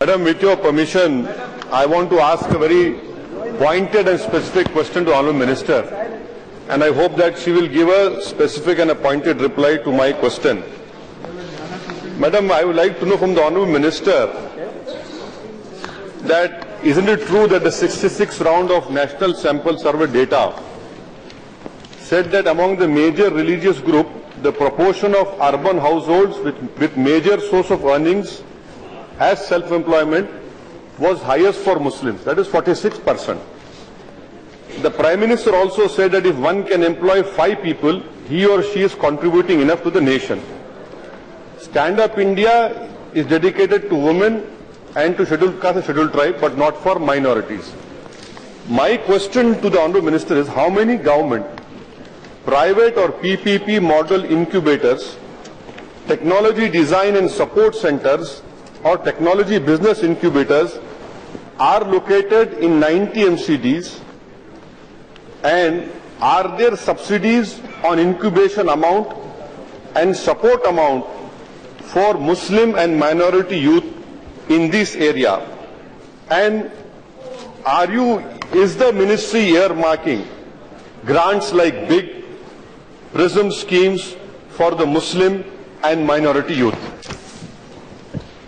Madam, with your permission, I want to ask a very pointed and specific question to Honourable Minister, and I hope that she will give a specific and a pointed reply to my question. Madam, I would like to know from the Honourable Minister that isn't it true that the 66th round of National Sample Survey data said that among the major religious group, the proportion of urban households with major source of earnings as self-employment was highest for Muslims, that is 46%. The Prime Minister also said that if one can employ 5 people, he or she is contributing enough to the nation. Stand Up India is dedicated to women and to scheduled caste and scheduled tribe, but not for minorities. My question to the Honourable Minister is, how many government, private or PPP model incubators, technology design and support centers or technology business incubators are located in 90 MCDs, and are there subsidies on incubation amount and support amount for Muslim and minority youth in this area? And is the ministry earmarking grants like big PRISM schemes for the Muslim and minority youth?